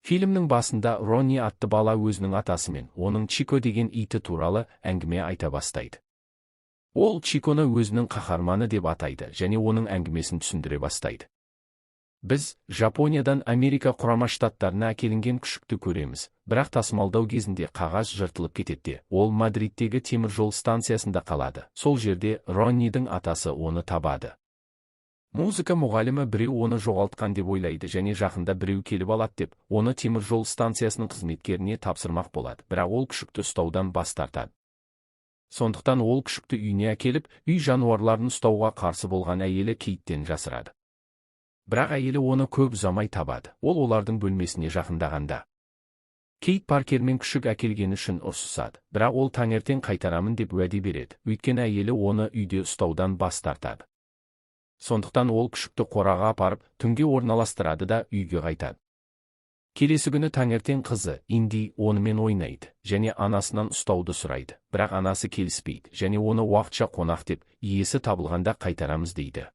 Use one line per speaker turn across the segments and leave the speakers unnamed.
Фильмнің басында Ронни атты бала өзінің атасы мен оның Чико деген иті туралы әңгіме айта бастайды. Ол Чиконы өзінің қаһарманы деп атайды және оның әңгімесін түсіндіре бастайды. Біз Жапониядан Америка құрама штаттарына әкелінген күшікті көреміз, бірақ тасымалдау кезінде қағаз жыртылып кетеді. Ол Мадридтегі темір жол станциясында қалады. Сол жерде Роннидің атасы оны табады. Музыка мұғалімі біреу оны жоғалтқан деп ойлайды және жақында біреу келіп алады деп, оны темір жол станциясының қызметкеріне тапсырмақ болады, бірақ ол күшікті ұстаудан бас тартады. Сондықтан ол күшікті үйіне әкеліп, үй жануарларын ұстауға қарсы болған әйелі Кейттен жасырады. Бірақ әйелі оны көп ұзамай табады. Ол олардың бөлмесіне жақындағанда Кейт Паркермен күшік әкелгені үшін ұрсысады, бірақ ол таңертең қайтарамын деп уәде береді, өйткені әйелі оны үйде ұстаудан бас тартады. Сондықтан ол күшікті қораға апарып, түнге орналастырады да үйге қайтады. Келесі күні таңертең қызы, Инди, онымен ойнайды, және анасынан ұстауды сұрайды, бірақ анасы келіспейді, және оны уақытша қонақ деп, иесі табылғанда қайтарамыз дейді.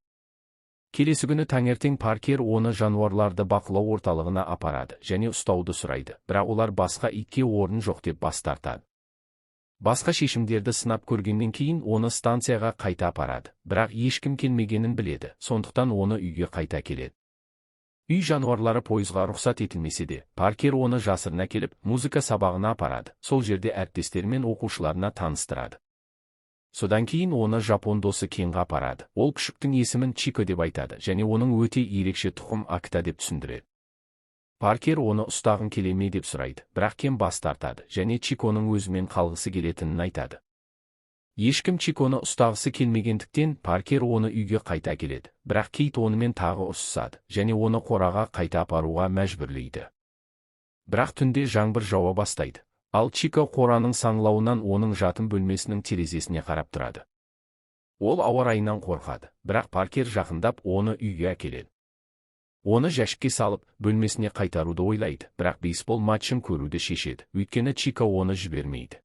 Келесі күні таңертең Паркер оны жануарларды бақылау орталығына апарады, және ұстауды сұрайды, бірақ олар басқа итке орын жоқ деп бас тартады. Басқа шешімдерді сынап көргеннен кейін оны станцияға қайта апарады, бірақ ешкім келмегенін біледі, сондықтан оны үйге қайта келеді. Үй жануарлары пойызға рұқсат етілмесе де, Паркер оны жасырын әкеліп, музыка сабағына апарады, сол жерде әріптестері мен оқушыларына таныстырады. Содан кейін оны жапон досы Кенға апарады. Ол күшіктің есімін Чико деп айтады, және оның өте ерекше тұқым Акита деп түсіндіреді. Паркер оны ұстағын келе ме деп сұрайды, бірақ Кен бас тартады, және Чиконың өзімен қалғысы келетінін айтады. Ешкім Чиконы ұстағысы келмегендіктен Паркер оны үйге қайта келеді, бірақ Кейт онымен тағы ұрсысады, және оны қораға қайта апаруға мәжбүрлейді. Бірақ түнде жаңбыр жауа бастайды, ал Чико қораның саңлауынан оның жатын бөлмесінің терезесіне қарап тұрады. Ол ауа райынан қорқады, бірақ Паркер жақындап оны үйге әкеледі. Оны жәшікке салып, бөлмесіне қайтаруды ойлайды, бірақ бейсбол матчын көруді шешеді, өйткені Чико оны жібермейді.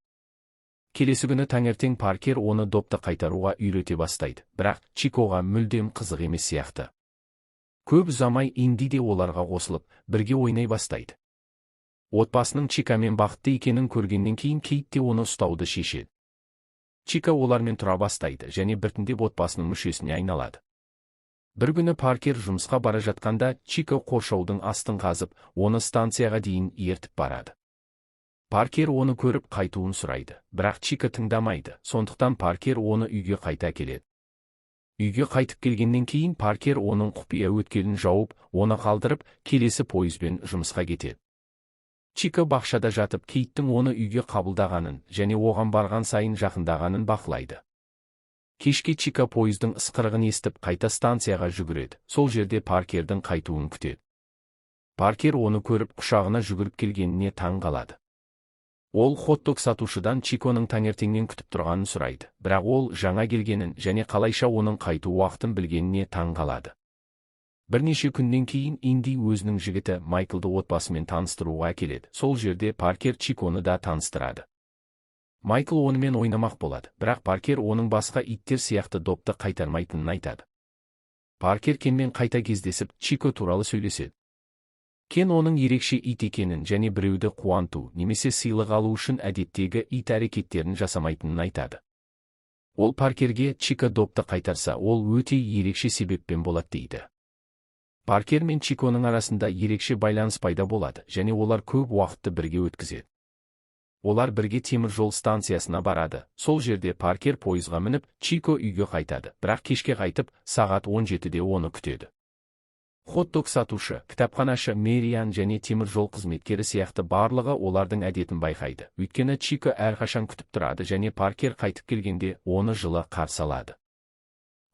Келесі күні таңертең Паркер оны допты қайтаруға үйрете бастайды, бірақ Чикоға мүлдем қызық емес сияқты. Көп ұзамай Инди де оларға қосылып, бірге ойнай бастайды. Отбасының Чикомен бақытты екенін көргеннен кейін Кейт те оны ұстауды шешеді. Чико олармен тұра бастайды және біртіндеп отбасының мүшесіне айналады. Бір күні Паркер жұмысқа бара жатқанда Чико қоршаудың астын қазып, оны станцияға дейін ертіп барады. Паркер оны көріп қайтуын сұрайды, бірақ Чико тыңдамайды, сондықтан Паркер оны үйге қайта келеді. Үйге қайтып келгеннен кейін Паркер оның құпия өткелін жауып, оны қалдырып, келесі пойызбен жұмысқа кетеді. Чико бақшада жатып Кейттің оны үйге қабылдағанын және оған барған сайын жақындағанын бақылайды. Кешке Чико пойыздың ысқырығын естіп қайта станцияға жүгіреді, сол жерде Паркердің қайтуын күтеді. Паркер оны көріп құшағына жүгіріп келгеніне таң қалады. Ол хот-дог сатушыдан Чиконың таңертеңнен күтіп тұрғанын сұрайды, бірақ ол жаңа келгенін және қалайша оның қайту уақытын білгеніне таң қалады. Бірнеше күннен кейін Инди өзінің жігіті Майклды отбасымен таныстыруға әкеледі, сол жерде Паркер Чиконы да таныстырады. Майкл онымен ойнамақ болады, бірақ Паркер оның басқа иттер сияқты допты қайтармайтынын айтады. Паркер Кенмен қайта кездесіп, Чико туралы сөйлеседі. Кен оның ерекше ит екенін және біреуді қуанту немесе сыйлық алу үшін әдеттегі ит әрекеттерін жасамайтынын айтады. Ол Паркерге Чико допты қайтарса, ол өте ерекше себеппен болады дейді. Паркер мен Чиконың арасында ерекше байланыс пайда болады және олар көп уақытты бірге өткізеді. Олар бірге темір жол станциясына барады. Сол жерде Паркер пойызға мініп, Чико үйге қайтады, бірақ кешке қайтып, сағат 17-де оны күтеді. Хот-дог сатушы, кітапханашы Мэриан және темір жол қызметкері сияқты барлығы олардың әдетін байқайды. Өйткені Чико әрқашан күтіп тұрады және Паркер қайтып келгенде оны жылы қарсы алады.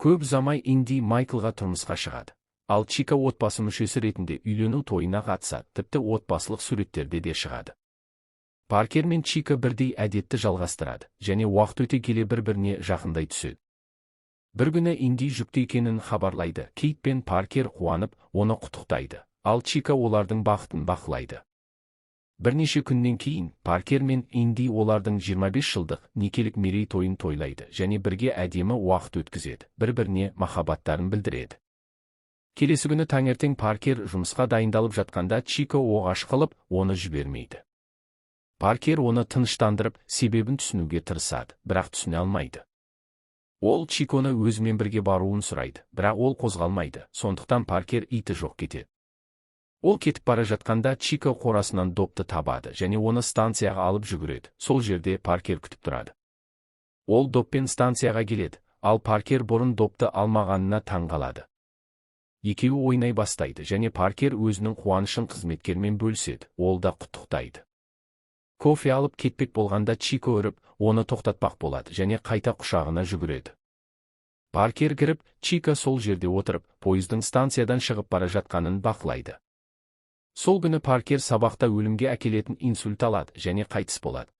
Көп ұзамай Инди Майклға тұрмысқа шығады. Ал Чико отбасы мүшесі ретінде үйлену тойына қатысады, тіпті отбасылық суреттерде де шығады. Паркер мен Чико бірдей әдетті жалғастырады және уақыт өте келе бір-біріне жақындай түседі. Бір күні Инди жүкті екенін хабарлайды. Кейт пен Паркер қуанып, оны құттықтайды, ал Чико олардың бақытын бақылайды. Бірнеше күннен кейін Паркер мен Инди олардың 25 жылдық некелік мерейтойын тойлайды және бірге әдемі уақыт өткізеді, бір-біріне махаббаттарын білдіреді. Келесі күні таңертең Паркер жұмысқа дайындалып жатқанда Чико оғаш қылып, оны жібермейді. Паркер оны тыныштандырып, себебін түсінуге тырысады, бірақ түсіне алмайды. Ол Чиконы өзімен бірге баруын сұрайды, бірақ ол қозғалмайды, сондықтан Паркер иті жоқ кетеді. Ол кетіп бара жатқанда Чико қорасынан допты табады және оны станцияға алып жүгіреді. Сол жерде Паркер күтіп тұрады. Ол доппен станцияға келеді, ал Паркер бұрын допты алмағанына таң қалады. Екеуі ойнай бастайды және Паркер өзінің қуанышын қызметкермен бөліседі, ол да құттықтайды. Кофе алып кетпек болғанда Чико үріп, оны тоқтатпақ болады және қайта құшағына жүгіреді. Паркер кіріп, Чико сол жерде отырып, пойыздың станциядан шығып бара жатқанын бақылайды. Сол күні Паркер сабақта өлімге әкелетін инсульт алады және қайтыс болады.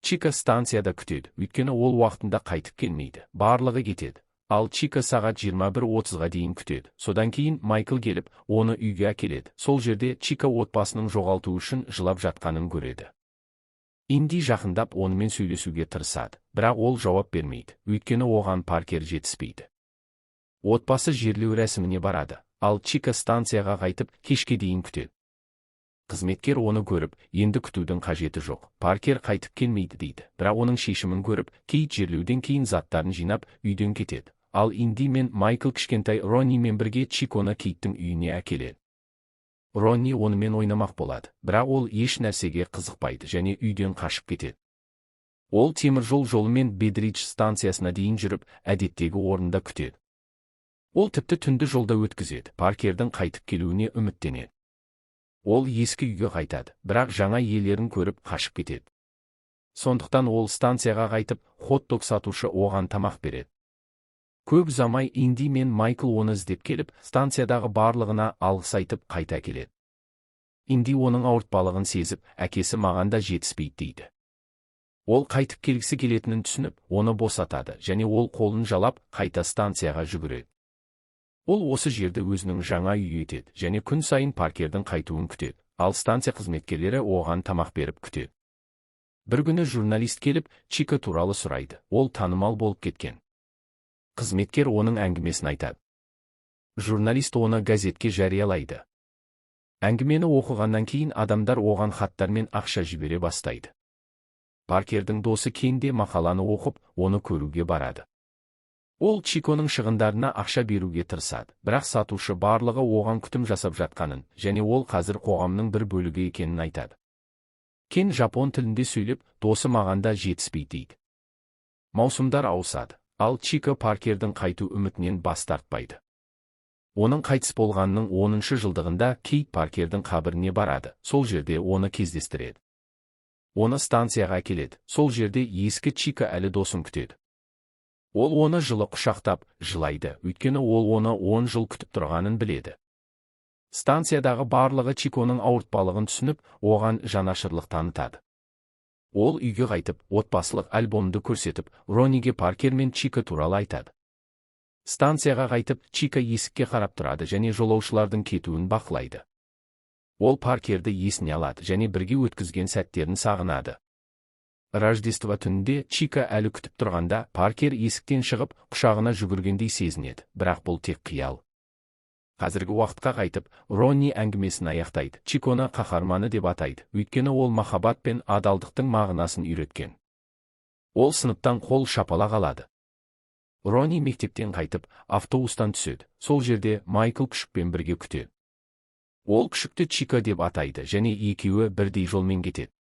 Чико станцияда күтеді, өйткені ол уақытында қайтып келмейді, барлығы кетеді. Ал Чико сағат 21:30-ға дейін күтеді. Содан кейін Майкл келіп, оны үйге әкеледі. Сол жерде Чико отбасының жоғалтуы үшін жылап жатқанын көреді. Инди жақындап онымен сөйлесуге тырысады, бірақ ол жауап бермейді, өйткені оған Паркер жетіспейді. Отбасы жерлеу рәсіміне барады, ал Чико станцияға қайтып, кешке дейін күтеді. Қызметкер оны көріп, енді күтудің қажеті жоқ, Паркер қайтып келмейді дейді, бірақ оның шешімін көріп, кит жерлеуден кейін заттарын жинап, үйден кетеді. Ал Инди мен Майкл кішкентай Роннимен бірге Чиконы киттің үйіне әкеледі. Ронни онымен ойнамақ болады, бірақ ол еш нәрсеге қызықпайды және үйден қашып кетеді. Ол темір жолымен Бедридж станциясына дейін жүріп, әдеттегі орында күтеді. Ол тіпті түнді жолда өткізеді, Паркердің қайтып келуіне үміттенеді. Ол ескі үйге қайтады, бірақ жаңа иелерін көріп қашып кетеді. Сондықтан ол станцияға қайтып, хот-дог сатушы оған тамақ береді. Көп ұзамай Инди мен Майкл оны іздеп келіп, станциядағы барлығына алғыс айтып қайта келеді. Инди оның ауыртпалығын сезіп, әкесі маған да жетіспейді дейді. Ол қайтып келгісі келетінін түсініп, оны босатады және ол қолын жалап, қайта станцияға жүгіреді. Ол осы жерді өзінің жаңа үйі етеді және күн сайын Паркердің қайтуын күтеді, ал станция қызметкерлері оған тамақ беріп күтеді. Бір күні журналист келіп, Чико туралы сұрайды, ол танымал болып кеткен. Қызметкер оның әңгімесін айтады. Журналист оны газетке жариялайды. Әңгімені оқығаннан кейін адамдар оған хаттар мен ақша жібере бастайды. Паркердің досы Кен де мақаланы оқып, оны көруге барады. Ол Чиконың шығындарына ақша беруге тырысады, бірақ сатушы барлығы оған күтім жасап жатқанын, және ол қазір қоғамның бір бөлігі екенін айтады. Кен жапон тілінде сөйлеп, досы мағанда жетіспейді дейді. Маусымдар ауысады, ал Чико Паркердің қайту үмітінен бас тартпайды. Оның қайтыс болғанның 10-шы жылдығында Кейт Паркердің қабіріне барады, сол жерде оны кездестіреді. Оны станцияға әкеледі, сол жерде ескі Чико әлі досын күтеді. Ол оны жылы құшақтап, жылайды, өйткені ол оны 10 жыл күтіп тұрғанын біледі. Станциядағы барлығы Чиконың ауыртпалығын түсініп, оған жанашырлық танытады. Ол үйге қайтып, отбасылық альбомды көрсетіп, Ронниге Паркер мен Чико туралы айтады. Станцияға қайтып, Чико есікке қарап тұрады және жолаушылардың кетуін бақылайды. Ол Паркерді есіне алады және бірге өткізген сәттерін сағынады. Рождество түнінде Чико әлі күтіп тұрғанда, Паркер есіктен шығып, құшағына жүгіргендей сезінеді, бірақ бұл тек қиял. Қазіргі уақытқа қайтып, Ронни әңгімесін аяқтайды. Чиконы қаһарманы деп атайды, өйткені ол махаббат пен адалдықтың мағынасын үйреткен. Ол сыныптан қол шапала қалады. Ронни мектептен қайтып, автобустан түседі. Сол жерде Майкл күшікпен бірге күтеді. Ол күшікті Чико деп атайды және екеуі бірдей жолмен кетеді.